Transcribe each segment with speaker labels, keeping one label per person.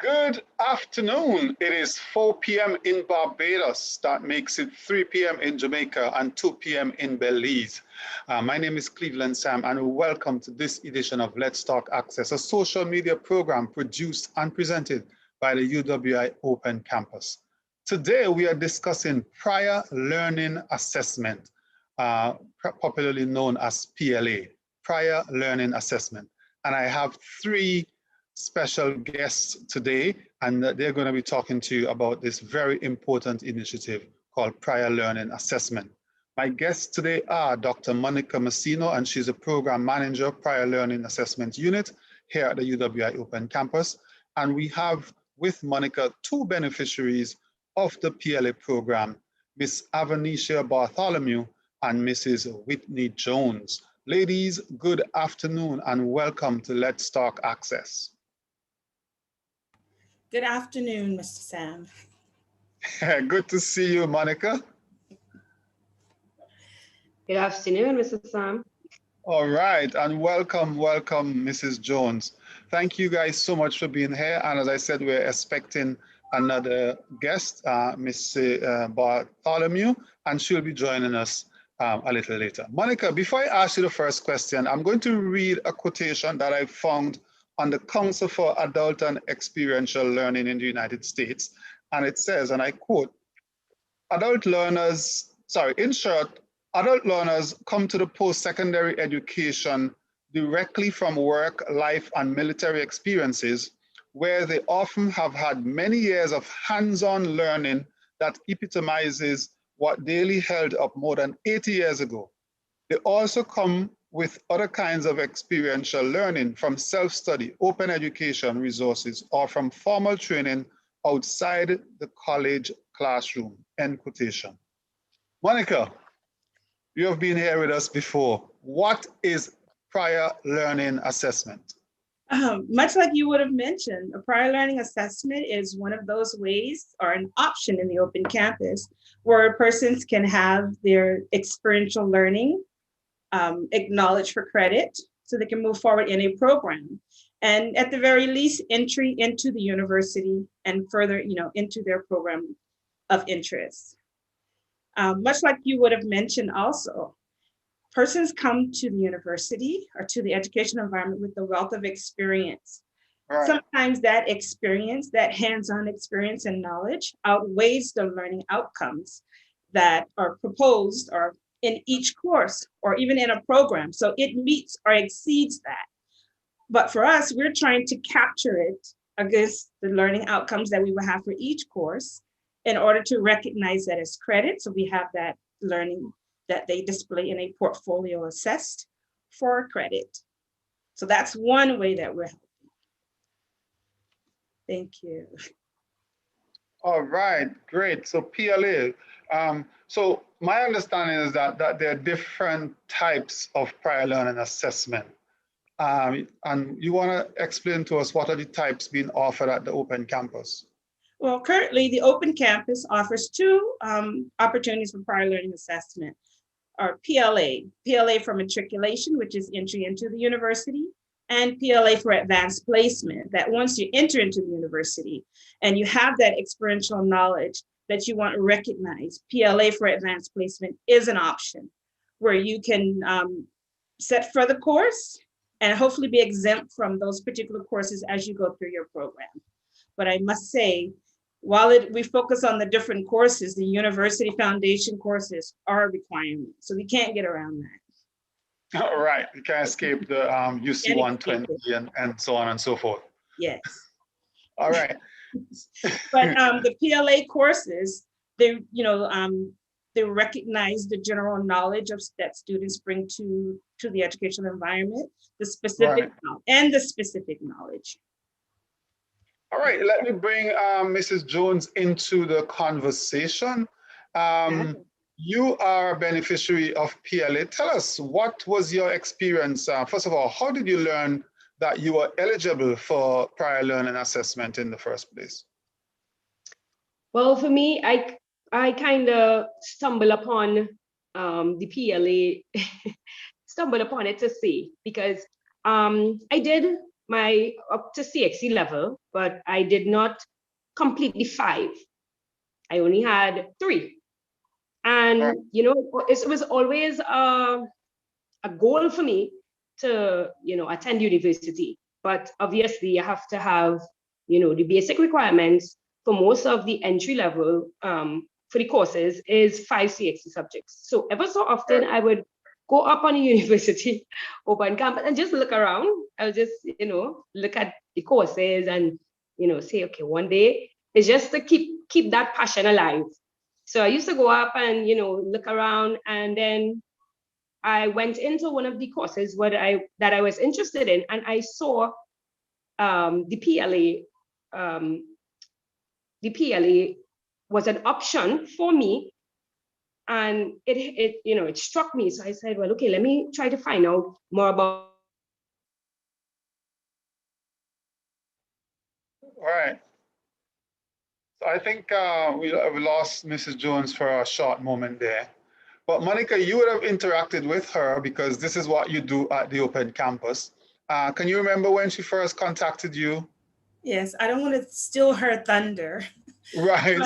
Speaker 1: Good afternoon. It is 4 p.m. in Barbados. That makes it 3 p.m. in Jamaica and 2 p.m. in Belize. My name is Cleveland Sam, and welcome to this edition of Let's Talk Access, a social media program produced and presented by the UWI Open Campus. Today, we are discussing prior learning assessment, popularly known as PLA, prior learning assessment. And I have three special guests today, and they're going to be talking to you about this very important initiative called Prior Learning Assessment. My guests today are Dr. Monica Messino, and she's a program manager, Prior Learning Assessment Unit here at the UWI Open Campus. And we have with Monica two beneficiaries of the PLA program, Miss Avanisha Bartholomew and Mrs. Whitney Jones. Ladies, good afternoon and welcome to Let's Talk Access.
Speaker 2: Good afternoon, Mr. Sam.
Speaker 1: Good to see you, Monica.
Speaker 3: Good afternoon, Mr. Sam.
Speaker 1: All right, and welcome, Mrs. Jones. Thank you guys so much for being here. And as I said, we're expecting another guest, Miss Bartholomew, and she'll be joining us a little later. Monica, before I ask you the first question, I'm going to read a quotation that I found on the Council for Adult and Experiential Learning in the United States. And it says, and I quote, in short, adult learners come to the post-secondary education directly from work, life, and military experiences, where they often have had many years of hands-on learning that epitomizes what Daley held up more than 80 years ago. They also come with other kinds of experiential learning from self-study, open education resources, or from formal training outside the college classroom, end quotation. Monica, you have been here with us before. What is prior learning assessment?
Speaker 2: Much like you would have mentioned, a prior learning assessment is one of those ways or an option in the open campus where persons can have their experiential learning acknowledged for credit so they can move forward in a program. And at the very least, entry into the university and further, into their program of interest. Much like you would have mentioned also, persons come to the university or to the education environment with a wealth of experience. Right. Sometimes that experience, that hands-on experience and knowledge outweighs the learning outcomes that are proposed or in each course or even in a program. So it meets or exceeds that. But for us, we're trying to capture it against the learning outcomes that we will have for each course in order to recognize that as credit. So we have that learning that they display in a portfolio assessed for credit. So that's one way that we're helping. Thank you.
Speaker 1: All right, great. So PLA. So my understanding is that there are different types of prior learning assessment. And you want to explain to us what are the types being offered at the Open Campus?
Speaker 2: Well, currently the Open Campus offers two opportunities for prior learning assessment, or PLA for matriculation, which is entry into the university, and PLA for advanced placement, that once you enter into the university and you have that experiential knowledge that you want to recognize, PLA for advanced placement is an option where you can set for the course and hopefully be exempt from those particular courses as you go through your program. But I must say, while we focus on the different courses, the university foundation courses are a requirement. So we can't get around that.
Speaker 1: All right, you can't escape the UC 120 and so on and so forth.
Speaker 2: Yes.
Speaker 1: All right.
Speaker 2: But the PLA courses, they recognize the general knowledge that students bring to the educational environment, the specific and the specific knowledge.
Speaker 1: All right, let me bring Mrs. Jones into the conversation. You are a beneficiary of PLA. Tell us, what was your experience? First of all, how did you learn that you were eligible for prior learning assessment in the first place?
Speaker 3: Well, for me, I kind of stumbled upon the PLA, stumbled upon it to see, because I did my up to CXC level, but I did not complete the 5. I only had 3. And, you know, it was always a goal for me to, you know, attend university. But obviously you have to have, you know, the basic requirements for most of the entry level for the courses is 5 CXC subjects. So ever so often I would go up on a university open campus and just look around. I would just, you know, look at the courses and, you know, say, okay, one day it's just to keep that passion alive. So I used to go up and, you know, look around, and then I went into one of the courses that I was interested in, and I saw the PLA. The PLA was an option for me, and it you know, it struck me. So I said, well, okay, let me try to find out more about.
Speaker 1: Right. So I think we lost Mrs. Jones for a short moment there. But Monica, you would have interacted with her because this is what you do at the Open Campus. Can you remember when she first contacted you?
Speaker 2: Yes, I don't want to steal her thunder.
Speaker 1: Right.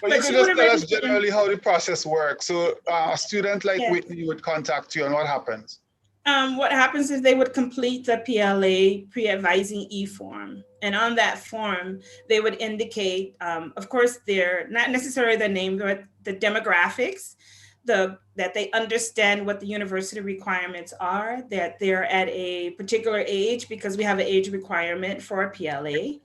Speaker 1: But you could just tell us generally how the process works. So a student like Whitney would contact you, and what happens?
Speaker 2: What happens is they would complete the PLA pre-advising e-form. And on that form, they would indicate, of course, they're not necessarily the name, but the demographics, that they understand what the university requirements are, that they're at a particular age because we have an age requirement for a PLA.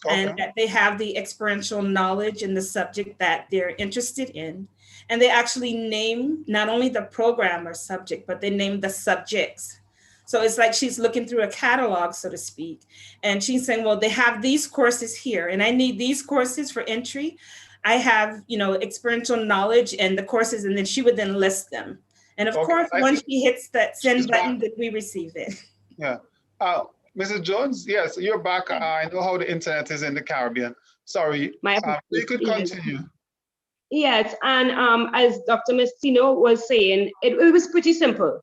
Speaker 2: Okay. And that they have the experiential knowledge in the subject that they're interested in. And they actually name not only the program or subject, but they name the subjects. So it's like she's looking through a catalog, so to speak. And she's saying, well, they have these courses here, and I need these courses for entry. I have, you know, experiential knowledge and the courses, and then she would then list them. And of course, once she hits that send button, then we receive it.
Speaker 1: Yeah. Mrs. Jones, yes, you're back. I know how the internet is in the Caribbean. Sorry, you could continue.
Speaker 3: Yes, and as Dr. Messino was saying, it was pretty simple.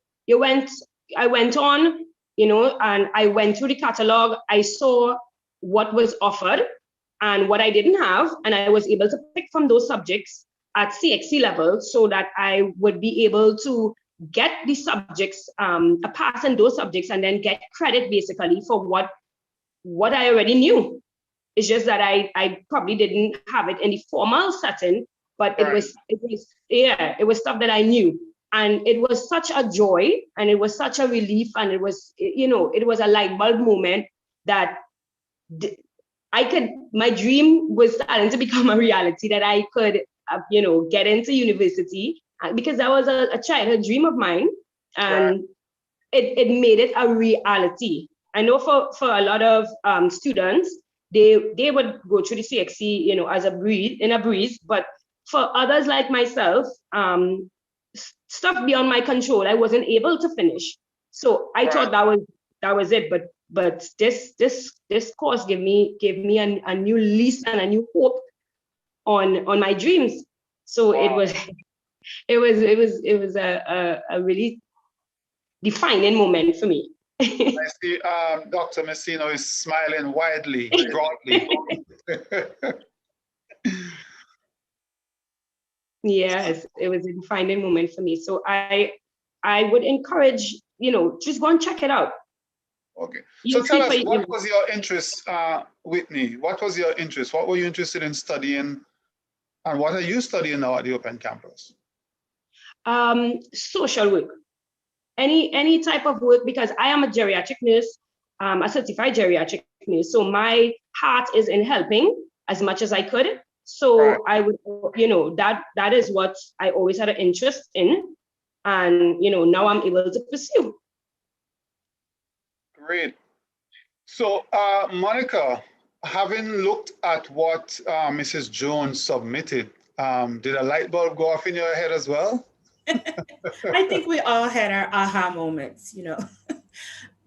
Speaker 3: I went on, you know, and I went through the catalog. I saw what was offered and what I didn't have, and I was able to pick from those subjects at CXC level so that I would be able to get the subjects, a pass in those subjects, and then get credit basically for what I already knew. It's just that I probably didn't have it in the formal setting, but it was stuff that I knew. And it was such a joy, and it was such a relief, and it was, you know, it was a light bulb moment that my dream was starting to become a reality, that I could, you know, get into university, because that was a childhood dream of mine, and it made it a reality. I know for a lot of students, they would go through the CXC, you know, as a breeze, but for others like myself, stuff beyond my control, I wasn't able to finish. So I thought that was it, but this course gave me a new lease and a new hope on my dreams. So it was a really defining moment for me.
Speaker 1: I see Dr. Messino is smiling widely, broadly.
Speaker 3: Yes, it was a defining moment for me. So I would encourage, you know, just go and check it out.
Speaker 1: Okay. So tell us, what was your interest, Whitney? What was your interest? What were you interested in studying? And what are you studying now at the Open Campus?
Speaker 3: Social work. Any type of work, because I am a geriatric nurse, a certified geriatric nurse. So my heart is in helping as much as I could. So I would, you know, that is what I always had an interest in. And, you know, now I'm able to pursue.
Speaker 1: Great. So, Monica, having looked at what Mrs. Jones submitted, did a light bulb go off in your head as well?
Speaker 2: I think we all had our aha moments, you know,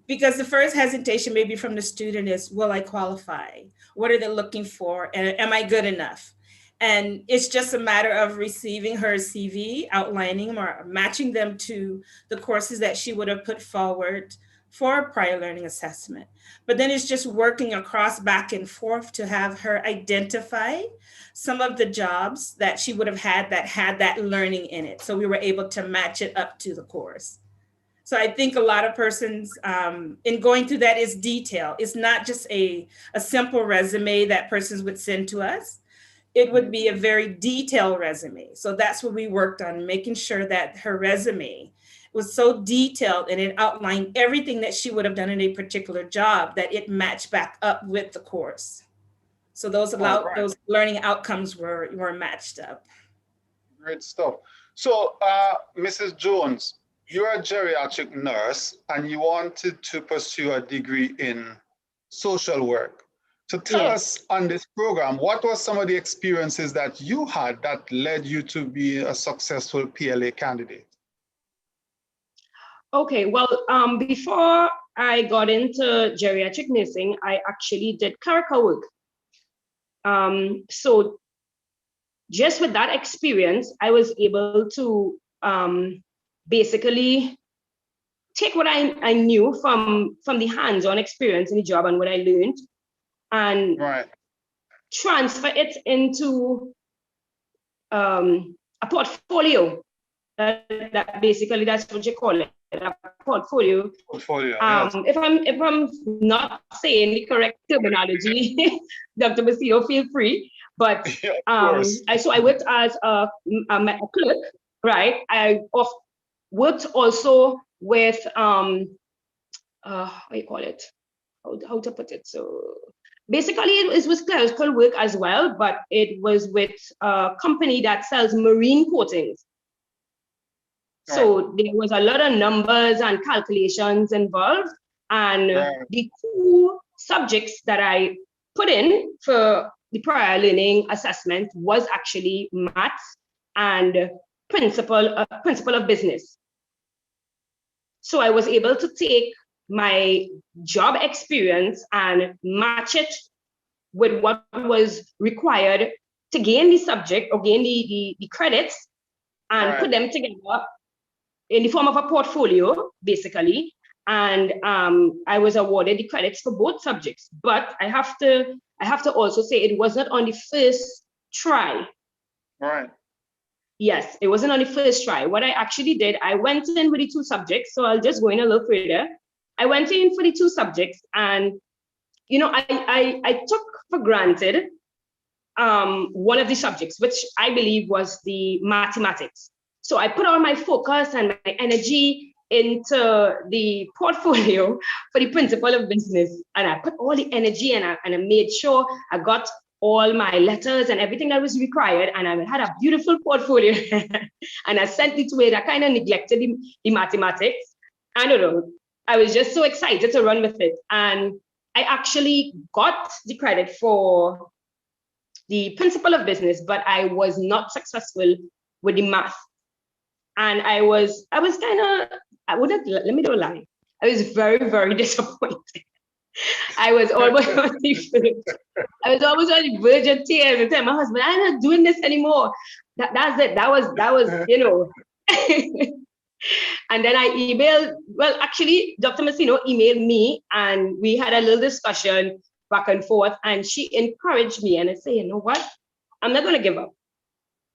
Speaker 2: because the first hesitation maybe from the student is, will I qualify? What are they looking for? And am I good enough? And it's just a matter of receiving her CV, outlining or matching them to the courses that she would have put forward for a prior learning assessment. But then it's just working across back and forth to have her identify some of the jobs that she would have had that learning in it. So we were able to match it up to the course. So I think a lot of persons in going through that is detail. It's not just a simple resume that persons would send to us. It would be a very detailed resume. So that's what we worked on, making sure that her resume was so detailed and it outlined everything that she would have done in a particular job, that it matched back up with the course. So those those learning outcomes were matched up.
Speaker 1: Great stuff. So Mrs. Jones, you're a geriatric nurse and you wanted to pursue a degree in social work. So tell us on this program, what were some of the experiences that you had that led you to be a successful PLA candidate?
Speaker 3: Okay, well, before I got into geriatric nursing, I actually did clerical work. So just with that experience, I was able to basically take what I knew from the hands-on experience in the job and what I learned, and transfer it into a portfolio. That basically, that's what you call it, a portfolio.
Speaker 1: Yes.
Speaker 3: If I'm not saying the correct terminology, Dr. Basio, feel free. But so I worked as a clerk, right? I worked also with what do you call it? How to put it? So basically, it was clerical work as well, but it was with a company that sells marine coatings. So there was a lot of numbers and calculations involved. And the two subjects that I put in for the prior learning assessment was actually maths and principle of business. So I was able to take my job experience and match it with what was required to gain the subject or gain the credits, and put them together in the form of a portfolio, basically. And I was awarded the credits for both subjects. But I have to also say it was not on the first try.
Speaker 1: Right.
Speaker 3: Yes, it wasn't on the first try. What I actually did, I went in with the two subjects. So I'll just go in a little further. I went in for the two subjects, and I took for granted one of the subjects, which I believe was the mathematics. So I put all my focus and my energy into the portfolio for the principle of business. And I put all the energy and I made sure I got all my letters and everything that was required. And I had a beautiful portfolio and I sent it to it. I kind of neglected the mathematics. I don't know. I was just so excited to run with it. And I actually got the credit for the principle of business, but I was not successful with the math. And I was kind of, let me don't lie. I was very, very disappointed. I was almost on the verge of tears and telling my husband, I'm not doing this anymore. That's it. That was, you know. And then I emailed, well, actually, Dr. Messino emailed me and we had a little discussion back and forth, and she encouraged me and I said, you know what? I'm not going to give up.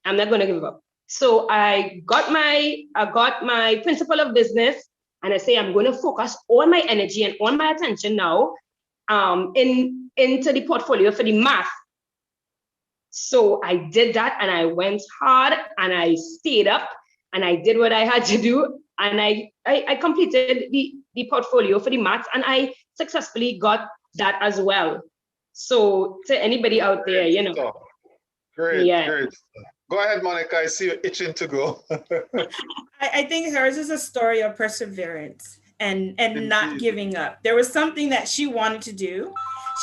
Speaker 3: I'm not going to give up. So I got my principle of business, and I say I'm going to focus all my energy and all my attention now into the portfolio for the math. So I did that, and I went hard, and I stayed up, and I did what I had to do, and I completed the portfolio for the math, and I successfully got that as well. So to anybody out there, you know.
Speaker 1: Great, great. Go ahead, Monica. I see you itching to go.
Speaker 2: I think hers is a story of perseverance and not giving up. There was something that she wanted to do.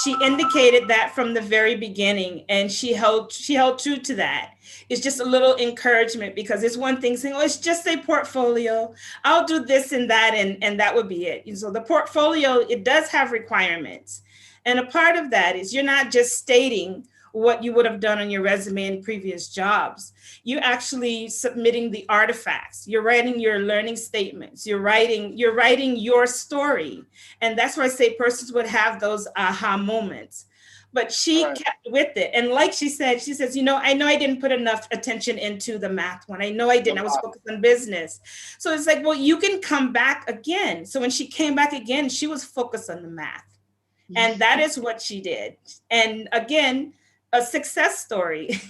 Speaker 2: She indicated that from the very beginning, and she held true to that. It's just a little encouragement, because it's one thing saying, oh, it's just a portfolio. I'll do this and that, and that would be it. And so the portfolio, it does have requirements. And a part of that is you're not just stating what you would have done on your resume in previous jobs. You actually submitting the artifacts, you're writing your learning statements, you're writing your story. And that's why I say persons would have those aha moments. But she kept with it. And like she says, you know I didn't put enough attention into the math one. I know I didn't. I was focused on business. So it's like, well, you can come back again. So when she came back again, she was focused on the math. And that is what she did. And again, a success story.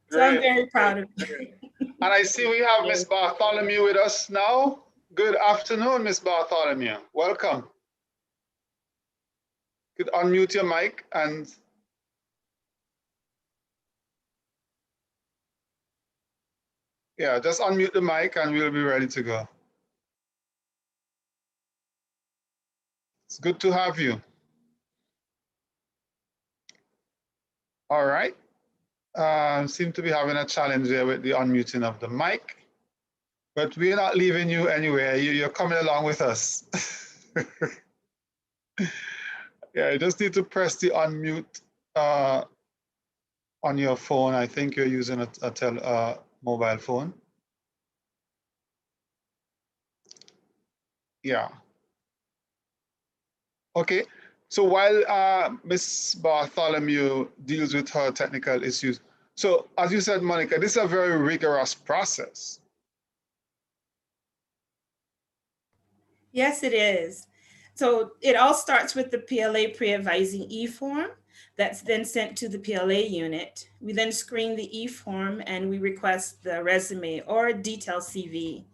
Speaker 2: So I'm very proud of her.
Speaker 1: And I see we have Miss Bartholomew with us now. Good afternoon, Miss Bartholomew. Welcome. You could unmute your mic and yeah, just unmute the mic and we'll be ready to go. It's good to have you. All right. Seem to be having a challenge there with the unmuting of the mic, but we're not leaving you anywhere. You're coming along with us. Yeah, you just need to press the unmute on your phone. I think you're using a mobile phone. Yeah. Okay. So while Ms. Bartholomew deals with her technical issues, so as you said, Monica, this is a very rigorous process.
Speaker 2: Yes, it is. So it all starts with the PLA pre-advising e-form that's then sent to the PLA unit. We then screen the e-form and we request the resume or a detailed CV.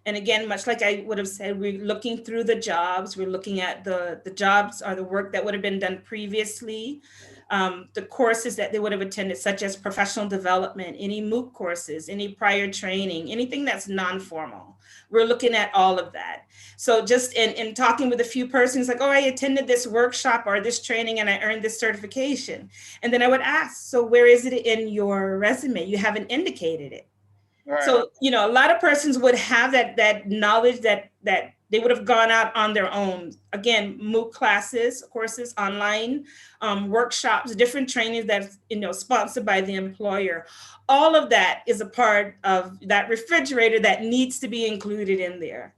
Speaker 2: And again, much like I would have said, we're looking through the jobs. We're looking at the jobs or the work that would have been done previously, the courses that they would have attended, such as professional development, any MOOC courses, any prior training, anything that's non-formal. We're looking at all of that. So just in talking with a few persons, like, oh, I attended this workshop or this training and I earned this certification. And then I would ask, so where is it in your resume? You haven't indicated it. Right. So, you know, a lot of persons would have that knowledge that they would have gone out on their own. Again, MOOC classes, courses, online workshops, different trainings that's, you know, sponsored by the employer. All of that is a part of that refrigerator that needs to be included in there.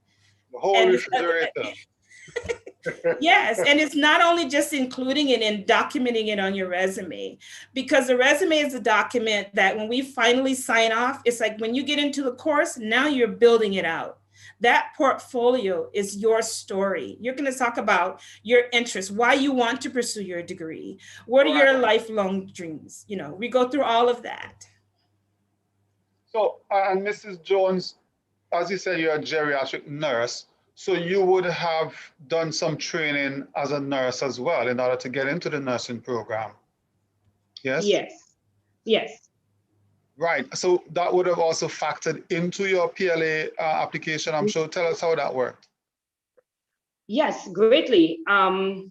Speaker 1: The whole refrigerator.
Speaker 2: Yes, and it's not only just including it and documenting it on your resume, because the resume is a document that when we finally sign off, it's like when you get into the course, now you're building it out. That portfolio is your story. You're going to talk about your interests, why you want to pursue your degree, what are your lifelong dreams. You know, we go through all of that.
Speaker 1: So, and Mrs. Jones, as you said, you're a geriatric nurse. So you would have done some training as a nurse as well in order to get into the nursing program. Yes?
Speaker 3: Yes. Yes.
Speaker 1: Right. So that would have also factored into your PLA application, I'm sure. Tell us how that worked.
Speaker 3: Yes, greatly. Our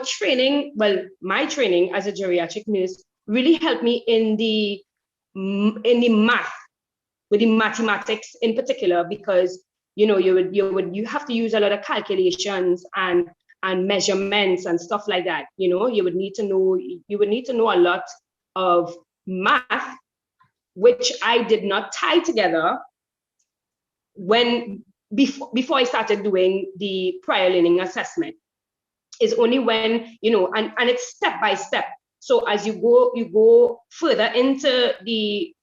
Speaker 3: training, well, my training as a geriatric nurse really helped me in the math, with the mathematics in particular, because you know you have to use a lot of calculations and measurements and stuff like that. You know, you would need to know a lot of math, which I did not tie together before I started doing the prior learning assessment. It's only when, you know, and it's step by step. So as you go further into the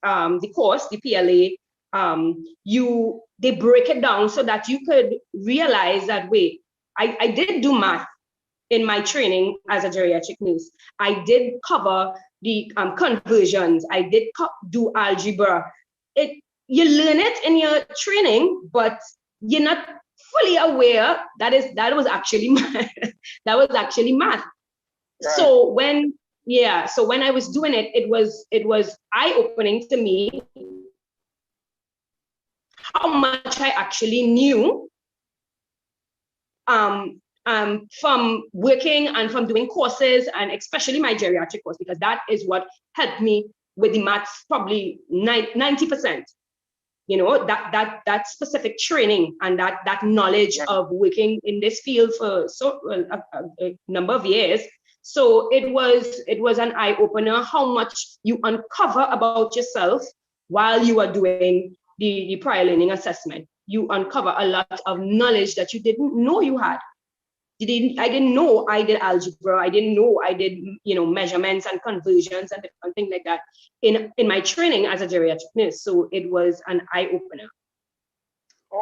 Speaker 3: course, the PLA, they break it down so that you could realize that, wait, I did do math in my training as a geriatric nurse. I did cover the conversions. I did do algebra. You learn it in your training, but you're not fully aware that was actually math. That was actually math. Right. So when I was doing it, it was eye-opening to me how much I actually knew from working and from doing courses, and especially my geriatric course, because that is what helped me with the maths, probably 90%. that specific training and that knowledge of working in this field for a number of years. So it was an eye opener how much you uncover about yourself while you are doing the prior learning assessment. You uncover a lot of knowledge that you didn't know you had. I didn't know I did algebra. I didn't know I did, measurements and conversions and different things like that in my training as a geriatric nurse. So it was an eye opener.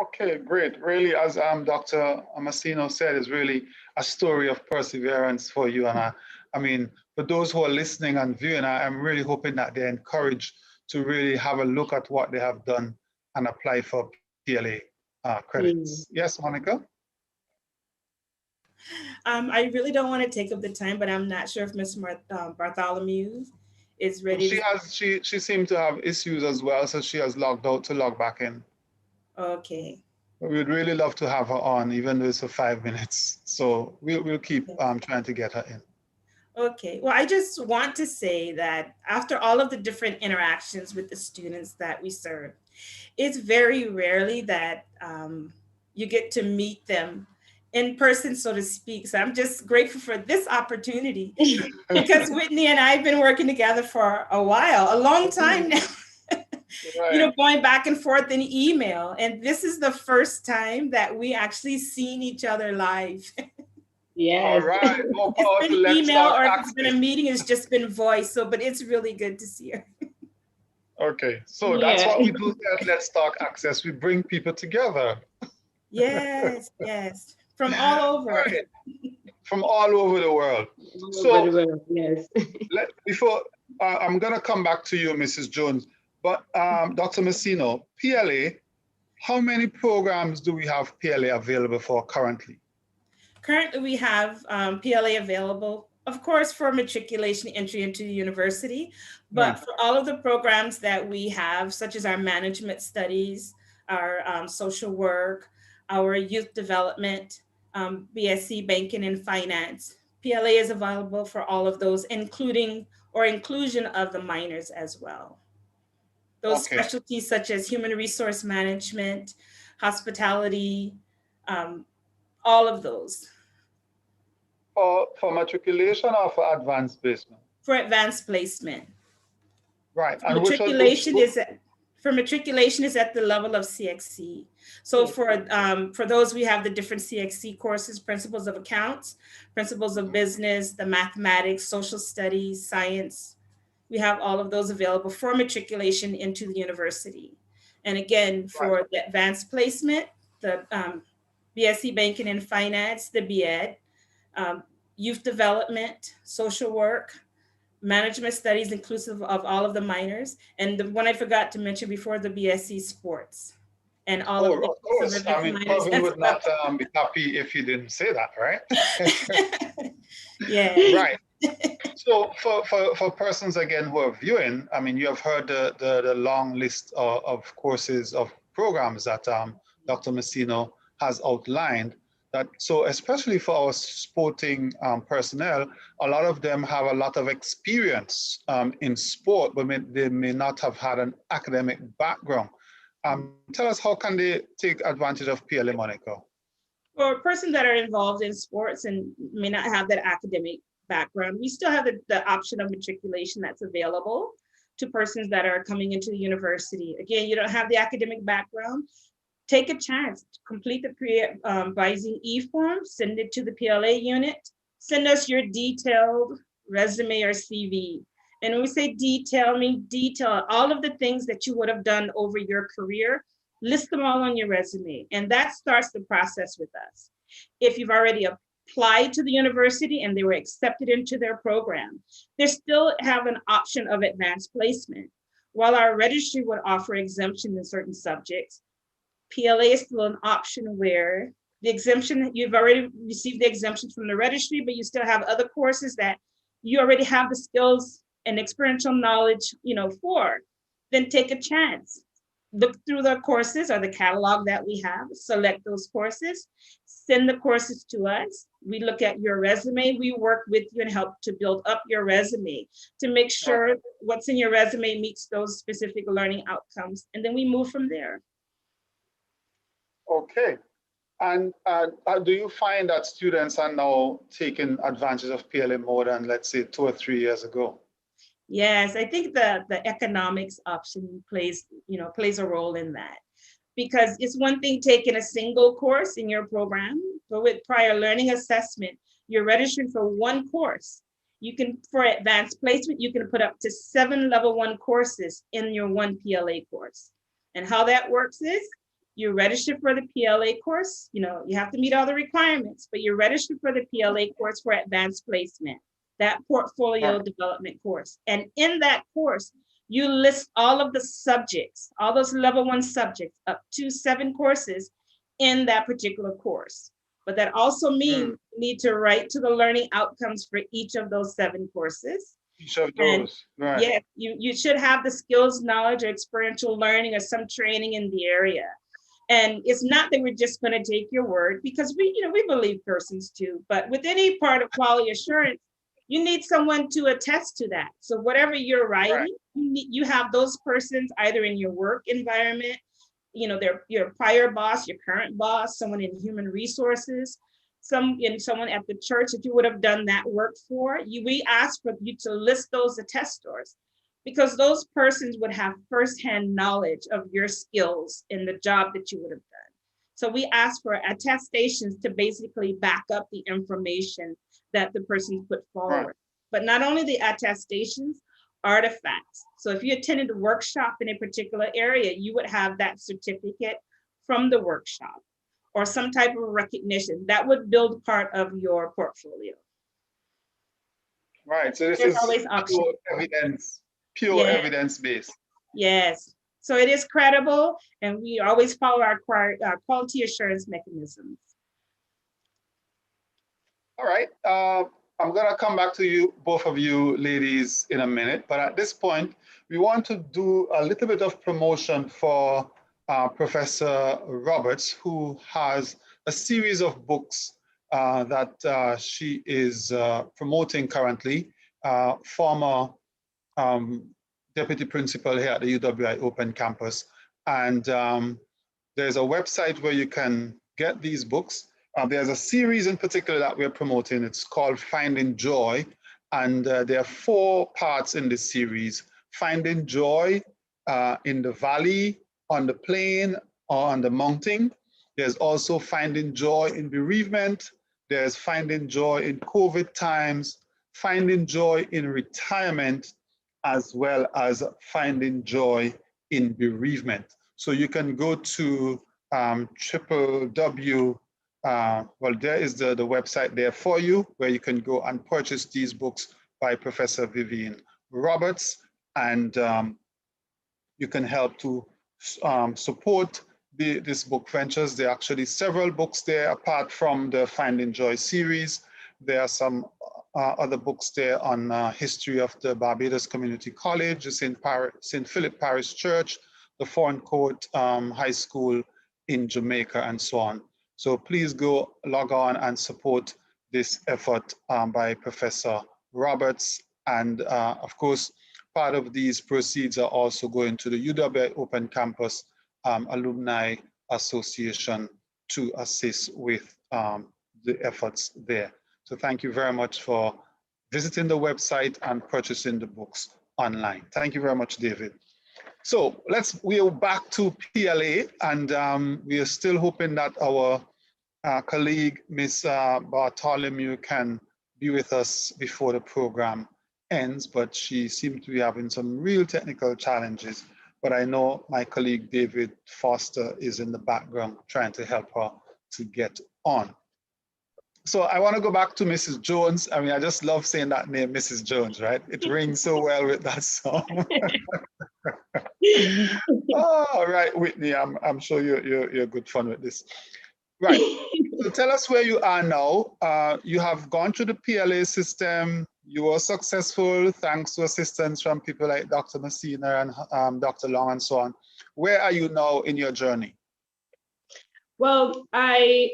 Speaker 1: Okay, great. Really, as Dr. Masino said, is really a story of perseverance for you. And I mean, for those who are listening and viewing, I'm really hoping that they're encouraged to really have a look at what they have done and apply for PLA credits. Yes, Monica?
Speaker 2: I really don't want to take up the time, but I'm not sure if Ms. Bartholomew is ready.
Speaker 1: She seemed to have issues as well, so she has logged out to log back in.
Speaker 2: Okay.
Speaker 1: We'd really love to have her on, even though it's for 5 minutes. So we'll keep trying to get her in.
Speaker 2: Okay. Well, I just want to say that after all of the different interactions with the students that we serve, it's very rarely that you get to meet them in person, so to speak. So I'm just grateful for this opportunity because Whitney and I have been working together for a while, a long time now. Right. Going back and forth in email. And this is the first time that we actually seen each other live.
Speaker 3: Yes.
Speaker 1: All right.
Speaker 2: It's been email or if it's been a meeting, it's just been voice. So, but it's really good to see her.
Speaker 1: Okay. So that's what we do at Let's Talk Access. We bring people together.
Speaker 2: Yes, yes. From all over.
Speaker 1: Right. From all over the world.
Speaker 3: Yes.
Speaker 1: Before I'm going to come back to you, Mrs. Jones. But Dr. Masino, PLA, how many programs do we have PLA available for currently?
Speaker 2: Currently, we have PLA available, of course, for matriculation entry into the university, but for all of the programs that we have, such as our management studies, our social work, our youth development, BSc banking and finance, PLA is available for all of those, including or inclusion of the minors as well. Those specialties such as human resource management, hospitality, all of those.
Speaker 1: For matriculation or for advanced placement?
Speaker 2: For advanced placement.
Speaker 1: Right.
Speaker 2: And matriculation is at the level of CXC. So for those, we have the different CXC courses, principles of accounts, principles of business, the mathematics, social studies, science. We have all of those available for matriculation into the university. And again, for the advanced placement, the BSc Banking and Finance, the BEd, youth development, social work, management studies inclusive of all of the minors. And the one I forgot to mention before, the BSc Sports. And all of
Speaker 1: course. I mean, Kevin would not be happy if you didn't say that, right?
Speaker 2: Yeah.
Speaker 1: Right. So for persons again who are viewing, I mean, you have heard the long list of courses, of programs that Dr. Masino has outlined. So especially for our sporting personnel, a lot of them have a lot of experience in sport, but they may not have had an academic background. Tell us, how can they take advantage of PLA, Monica?
Speaker 2: For persons that are involved in sports and may not have that academic background, we still have the option of matriculation that's available to persons that are coming into the university. Again, you don't have the academic background, take a chance to complete the pre-advising e-form, send it to the PLA unit, send us your detailed resume or CV. And when we say detail, I mean detail all of the things that you would have done over your career, list them all on your resume. And that starts the process with us. If you've already applied to the university and they were accepted into their program, they still have an option of advanced placement. While our registry would offer exemption in certain subjects, PLA is still an option where the exemption, you've already received the exemption from the registry, but you still have other courses that you already have the skills and experiential knowledge, for, then take a chance. look through the courses or the catalog that we have, select those courses, send the courses to us. We look at your resume. We work with you and help to build up your resume to make sure what's in your resume meets those specific learning outcomes. And then we move from there.
Speaker 1: Okay. And do you find that students are now taking advantage of PLA more than, let's say, 2 or 3 years ago?
Speaker 2: Yes, I think the economics option plays a role in that, because it's one thing taking a single course in your program, but with prior learning assessment, you're registered for one course. You can, for advanced placement, you can put up to 7 level 1 courses in your one PLA course. And how that works is you're registered for the PLA course, you have to meet all the requirements, but you're registered for the PLA course for advanced placement, that portfolio development course. And in that course, you list all of the subjects, all those level 1 subjects, up to 7 courses in that particular course. But that also means you need to write to the learning outcomes for each of those 7 courses.
Speaker 1: Each of those, right.
Speaker 2: Yeah, you should have the skills, knowledge, or experiential learning or some training in the area. And it's not that we're just going to take your word, because we believe persons too, but with any part of quality assurance, you need someone to attest to that. So whatever you're writing, you have those persons either in your work environment, your prior boss, your current boss, someone in human resources, someone at the church that you would have done that work for. We ask for you to list those attestors, because those persons would have firsthand knowledge of your skills in the job that you would have done. So we ask for attestations to basically back up the information that the person put forward. But not only the attestations, artifacts. So if you attended a workshop in a particular area, you would have that certificate from the workshop or some type of recognition that would build part of your portfolio.
Speaker 1: Right, so this is
Speaker 2: always
Speaker 1: pure evidence, evidence-based.
Speaker 2: Yes, so it is credible, and we always follow our quality assurance mechanisms.
Speaker 1: All right, I'm gonna come back to you, both of you ladies, in a minute, but at this point, we want to do a little bit of promotion for Professor Roberts, who has a series of books that she is promoting currently, former deputy principal here at the UWI Open Campus. And there's a website where you can get these books. There's a series in particular that we're promoting. It's called Finding Joy. And there are 4 parts in this series: Finding Joy in the valley, on the plain, or on the mountain. There's also Finding Joy in bereavement. There's Finding Joy in COVID times, Finding Joy in retirement, as well as Finding Joy in bereavement. So you can go to www. Well, there is the website there for you, where you can go and purchase these books by Professor Vivian Roberts, and you can help to support this book ventures. There are actually several books there apart from the Finding Joy series. There are some other books there on history of the Barbados Community College, the St. Philip Parish Church, the Foreign Court High School in Jamaica, and so on. So please go log on and support this effort by Professor Roberts. And of course, part of these proceeds are also going to the UWI Open Campus Alumni Association to assist with the efforts there. So thank you very much for visiting the website and purchasing the books online. Thank you very much, David. So we are back to PLA, and we are still hoping that our colleague, Ms. Bartholomew, can be with us before the program ends, but she seems to be having some real technical challenges. But I know my colleague, David Foster, is in the background trying to help her to get on. So I want to go back to Mrs. Jones. I mean, I just love saying that name, Mrs. Jones, right? It rings so well with that song. All right, Whitney, I'm sure you're good fun with this. Right, so tell us where you are now. You have gone through the PLA system. You were successful thanks to assistance from people like Dr. Messina and Dr. Long and so on. Where are you now in your journey?
Speaker 3: Well, I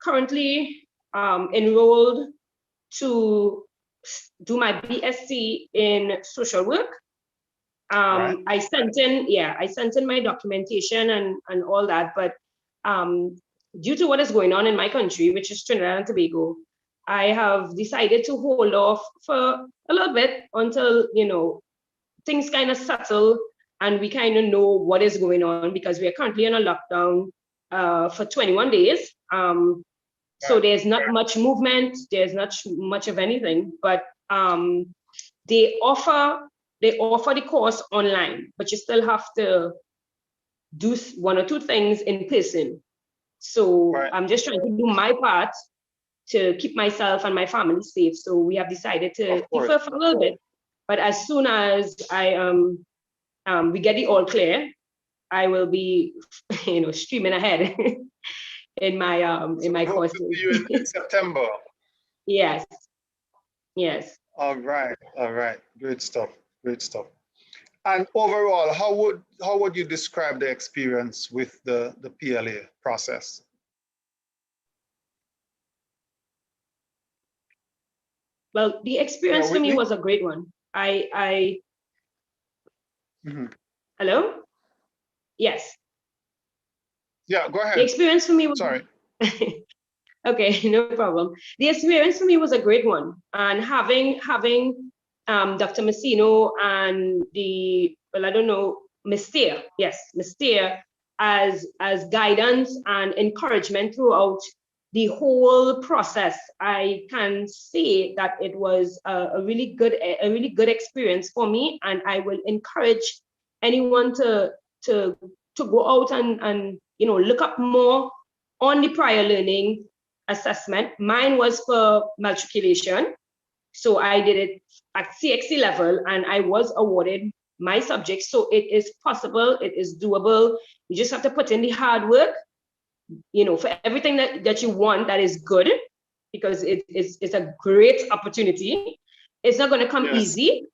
Speaker 3: currently enrolled to do my BSc in social work.
Speaker 1: Right.
Speaker 3: I sent in my documentation and all that, but due to what is going on in my country, which is Trinidad and Tobago, I have decided to hold off for a little bit until, things kind of settle and we kind of know what is going on, because we are currently in a lockdown for 21 days. So there's not much movement, there's not much of anything, but they offer the course online, but you still have to do one or two things in person. So
Speaker 1: Right.
Speaker 3: I'm just trying to do my part to keep myself and my family safe. So we have decided to defer for a little bit. But as soon as we get the all clear, I will be, streaming ahead in my course.
Speaker 1: You in September.
Speaker 3: Yes. Yes.
Speaker 1: All right. Great stuff. Great stuff. And overall, how would you describe the experience with the PLA process?
Speaker 3: Well, the experience for me was a great one. Hello? Yes.
Speaker 1: Yeah, go ahead.
Speaker 3: The experience for me was...
Speaker 1: Sorry.
Speaker 3: Okay, no problem. The experience for me was a great one. And having Dr. Messino and Mystere, yes, Mystere as guidance and encouragement throughout the whole process, I can say that it was a really good experience for me, and I will encourage anyone to go out and look up more on the prior learning assessment. Mine was for matriculation, so I did it at CXC level, and I was awarded my subject. So it is possible, it is doable. You just have to put in the hard work, for everything that you want that is good, because it's a great opportunity. It's not going to come easy,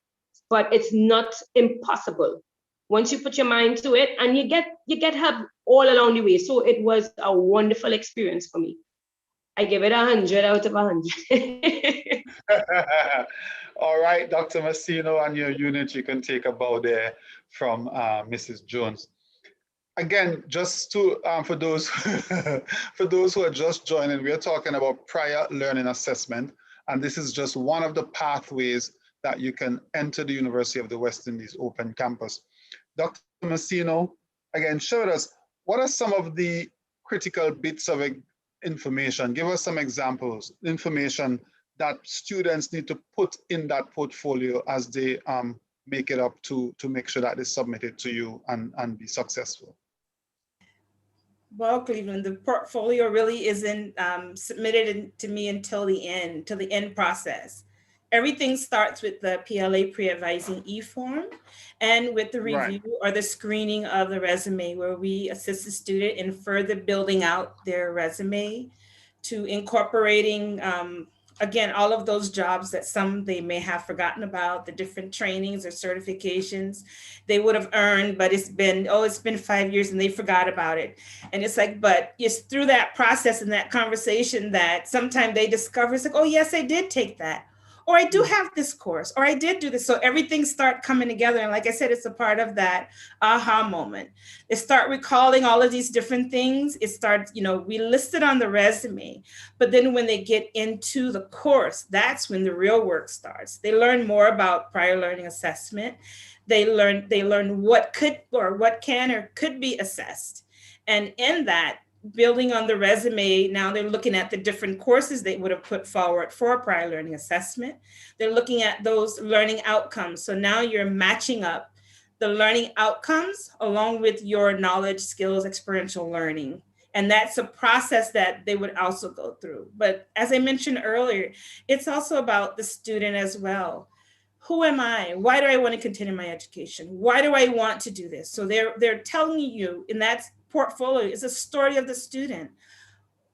Speaker 3: but it's not impossible once you put your mind to it, and you get help all along the way. So it was a wonderful experience for me. I give it 100 out of 100.
Speaker 1: All right, Dr. Messino, and your unit, you can take a bow there from Mrs. Jones. Again, just to for those for those who are just joining, we are talking about prior learning assessment, and this is just one of the pathways that you can enter the University of the West Indies Open Campus. Dr. Messino, again, share with us, what are some of the critical bits of information? Give us some examples, information that students need to put in that portfolio as they make it up to make sure that they submit it to you and be successful.
Speaker 2: Well, Cleveland, the portfolio really isn't submitted to me until the end process. Everything starts with the PLA pre-advising e-form and with the review or the screening of the resume, where we assist the student in further building out their resume to incorporating, again, all of those jobs that some they may have forgotten about, the different trainings or certifications they would have earned, but it's been 5 years and they forgot about it. And it's like, but it's through that process and that conversation that sometimes they discover, it's like, oh yes, I did take that. Or I do have this course, or I did do this. So everything start coming together. And like I said, it's a part of that aha moment. They start recalling all of these different things. It starts, we list it on the resume, but then when they get into the course, that's when the real work starts. They learn more about prior learning assessment. They learn what can or could be assessed. And in that, building on the resume, now they're looking at the different courses they would have put forward for prior learning assessment. They're looking at those learning outcomes. So now you're matching up the learning outcomes along with your knowledge, skills, experiential learning. And that's a process that they would also go through. But as I mentioned earlier, it's also about the student as well. Who am I? Why do I want to continue my education? Why do I want to do this? So they're telling you in that portfolio is a story of the student.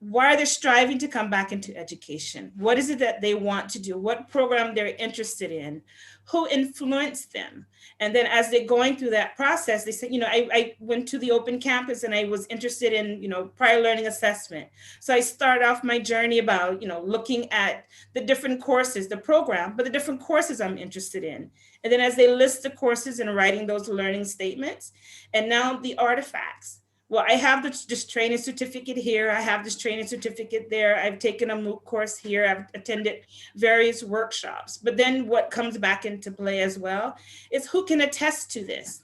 Speaker 2: why they're striving to come back into education. What is it that they want to do? What program they're interested in? Who influenced them? And then as they're going through that process, they said, I went to the open campus and I was interested in, prior learning assessment. So I start off my journey about, looking at the different courses, the program, but the different courses I'm interested in. And then as they list the courses and writing those learning statements, and now the artifacts. Well, I have this training certificate here. I have this training certificate there. I've taken a MOOC course here. I've attended various workshops. But then what comes back into play as well is who can attest to this?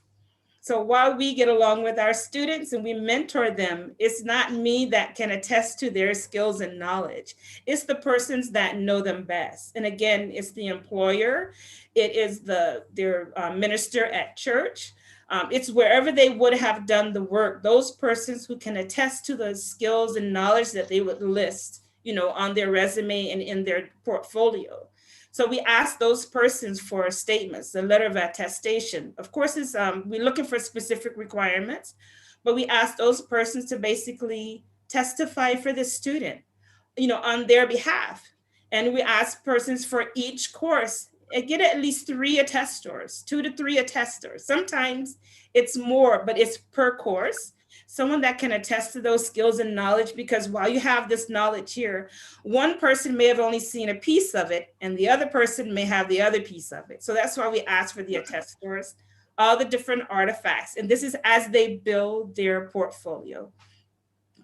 Speaker 2: So while we get along with our students and we mentor them, it's not me that can attest to their skills and knowledge. It's the persons that know them best. And again, it's the employer. It is their minister at church. It's wherever they would have done the work, those persons who can attest to the skills and knowledge that they would list, on their resume and in their portfolio. So we ask those persons for statements, a letter of attestation. Of course, we're looking for specific requirements, but we ask those persons to basically testify for the student, on their behalf. And we ask persons for each course get at least 3 attestors, 2 to 3 attestors. Sometimes it's more, but it's per course. Someone that can attest to those skills and knowledge, because while you have this knowledge here, one person may have only seen a piece of it and the other person may have the other piece of it. So that's why we ask for the attestors, all the different artifacts. And this is as they build their portfolio.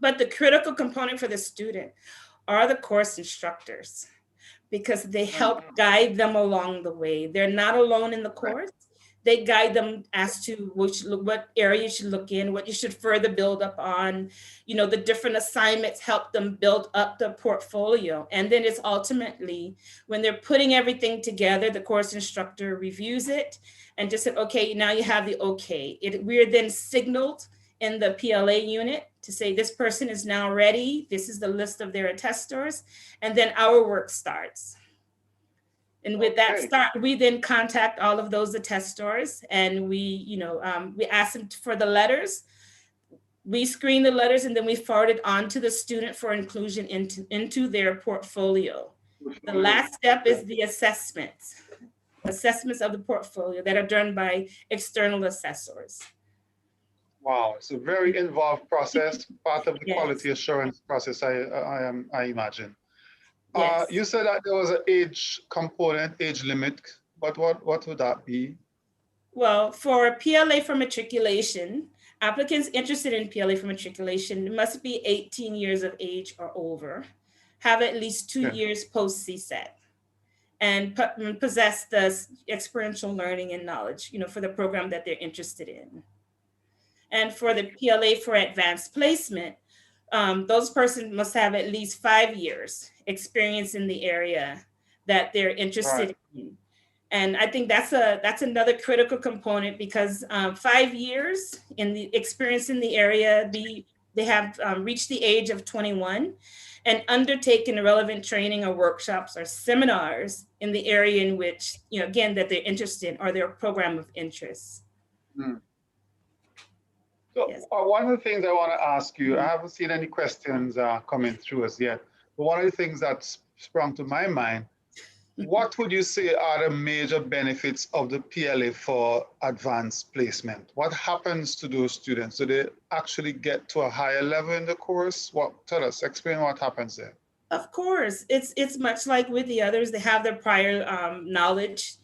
Speaker 2: But the critical component for the student are the course instructors, because they help guide them along the way. They're not alone in the course. They guide them as to what area you should look in, what you should further build up on. The different assignments help them build up the portfolio. And then it's ultimately, when they're putting everything together, the course instructor reviews it and just said, okay, now you have the okay. We're then signaled in the PLA unit to say this person is now ready. This is the list of their attestors. And then our work starts. And with that start, we then contact all of those attestors and we ask them for the letters. We screen the letters and then we forward it on to the student for inclusion into their portfolio. The last step is the assessments of the portfolio that are done by external assessors.
Speaker 1: Wow, it's a very involved process, part of the quality assurance process, I imagine.
Speaker 2: Yes.
Speaker 1: You said that there was an age component, age limit, but what would that be?
Speaker 2: Well, for PLA for matriculation, applicants interested in PLA for matriculation must be 18 years of age or over, have at least 2 years post CSET, and possess the experiential learning and knowledge, for the program that they're interested in. And for the PLA for advanced placement, those persons must have at least 5 years experience in the area that they're interested in. And I think that's another critical component, because 5 years in the experience in the area, they have reached the age of 21 and undertaken relevant training or workshops or seminars in the area in which, again, that they're interested in or their program of interest.
Speaker 1: So one of the things I want to ask you, I haven't seen any questions coming through as yet, but one of the things that sprung to my mind, what would you say are the major benefits of the PLA for advanced placement? What happens to those students? Do they actually get to a higher level in the course? Tell us, explain what happens there.
Speaker 2: Of course, it's much like with the others. They have their prior knowledge.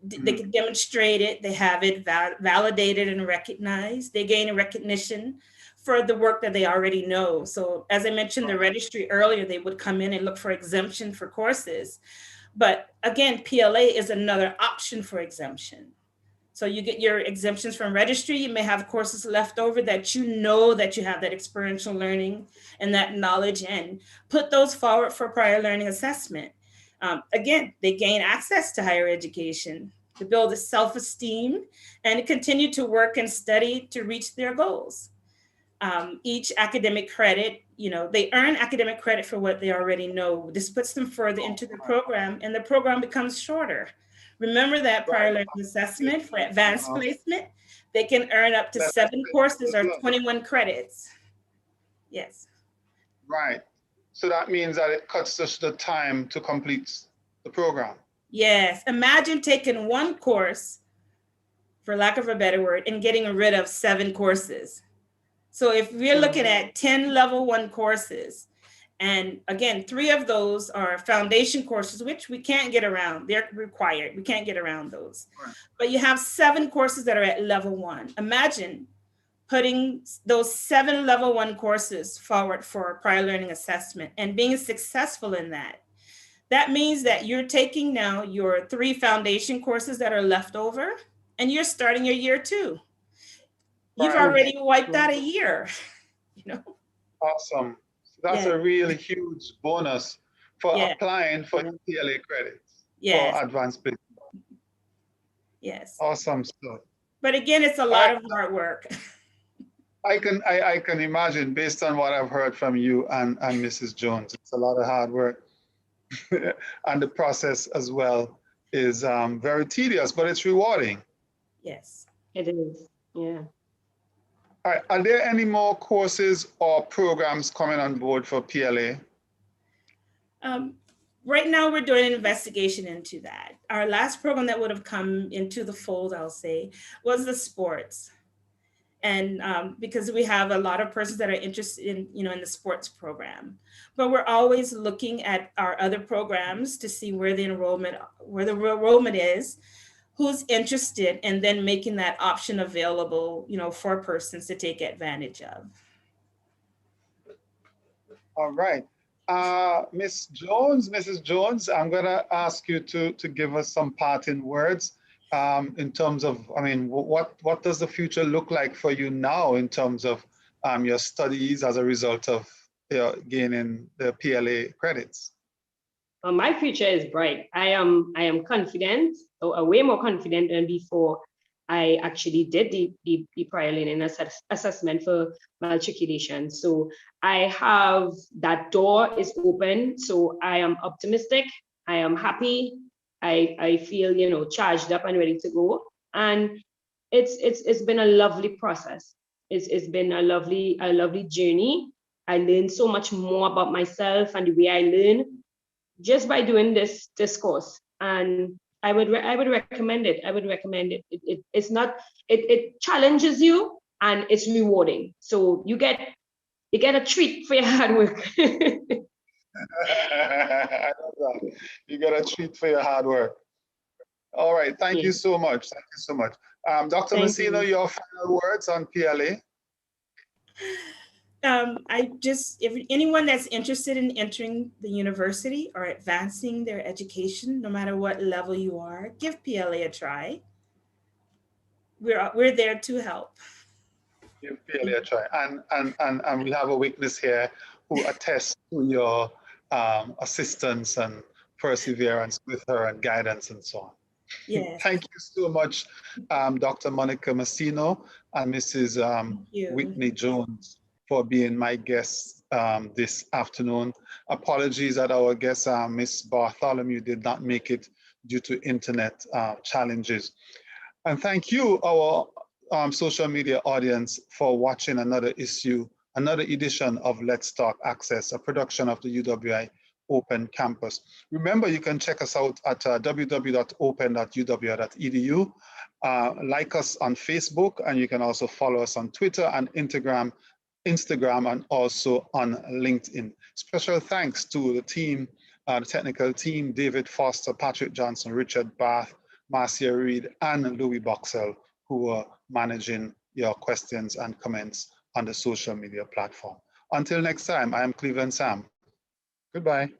Speaker 2: They can demonstrate it. They have it validated and recognized. They gain a recognition for the work that they already know. So as I mentioned, the registry earlier, they would come in and look for exemption for courses. But again, PLA is another option for exemption. So you get your exemptions from registry. You may have courses left over that that you have that experiential learning and that knowledge, and put those forward for prior learning assessment. Again, they gain access to higher education, to build a self-esteem, and to continue to work and study to reach their goals. Each academic credit, they earn academic credit for what they already know. This puts them further into the program, and the program becomes shorter. Remember that prior learning assessment for advanced placement, they can earn up to 7 courses or 21 credits. Yes.
Speaker 1: Right. So that means that it cuts the time to complete the program.
Speaker 2: Yes. Imagine taking one course, for lack of a better word, and getting rid of 7 courses. So if we're looking at 10 level 1 courses, and again, 3 of those are foundation courses, which we can't get around. They're required. We can't get around those.
Speaker 1: Right.
Speaker 2: But you have 7 courses that are at level 1. Imagine putting those 7 level 1 courses forward for prior learning assessment and being successful in that. That means that you're taking now your 3 foundation courses that are left over, and you're starting your year 2. You've
Speaker 1: Right.
Speaker 2: already wiped out a year, you know?
Speaker 1: Awesome. So that's
Speaker 2: Yeah.
Speaker 1: a really huge bonus for
Speaker 2: Yeah.
Speaker 1: applying for the PLA credits
Speaker 2: Yes.
Speaker 1: for advanced placement.
Speaker 2: Yes.
Speaker 1: Awesome stuff.
Speaker 2: But again, it's a lot of hard work.
Speaker 1: I can imagine, based on what I've heard from you and Mrs. Jones, it's a lot of hard work. And the process as well is very tedious, but it's rewarding.
Speaker 2: Yes.
Speaker 3: It is, yeah.
Speaker 1: All right. Are there any more courses or programs coming on board for PLA?
Speaker 2: Right now, we're doing an investigation into that. Our last program that would have come into the fold, I'll say, was the sports. And because we have a lot of persons that are interested in, in the sports program, but we're always looking at our other programs to see where the enrollment is, who's interested, and then making that option available, for persons to take advantage of.
Speaker 1: All right. Mrs. Jones, I'm going to ask you to give us some parting words in terms of, what does the future look like for you now in terms of your studies as a result of gaining the PLA credits?
Speaker 3: Well, my future is bright. I am confident, or way more confident than before I actually did the prior learning assessment for matriculation. So I have, that door is open. So I am optimistic. I am happy. I feel, charged up and ready to go. And it's been a lovely process. It's been a lovely journey. I learned so much more about myself and the way I learn just by doing this course. And I would recommend it. I would recommend it. It challenges you and it's rewarding. So you get a treat for your hard work.
Speaker 1: I love that. You get a treat for your hard work. All right. Thank you so much. Thank you so much. Dr. Messina, your final words on PLA?
Speaker 2: If anyone that's interested in entering the university or advancing their education, no matter what level you are, give PLA a try. We're there to help.
Speaker 1: Give PLA a try. And we have a witness here who attests to your assistance and perseverance with her and guidance and so on.
Speaker 2: Yes.
Speaker 1: Thank you so much, Dr. Monica Messina and Mrs. Whitney Jones, for being my guests this afternoon. Apologies that our guest, Ms. Bartholomew, did not make it due to internet challenges. And thank you, our social media audience, for watching another edition of Let's Talk Access, a production of the UWI Open Campus. Remember, you can check us out at www.open.uwi.edu. Like us on Facebook, and you can also follow us on Twitter and Instagram, and also on LinkedIn. Special thanks to the team, the technical team, David Foster, Patrick Johnson, Richard Bath, Marcia Reed, and Louis Boxell, who are managing your questions and comments on the social media platform. Until next time, I am Cleveland Sam. Goodbye.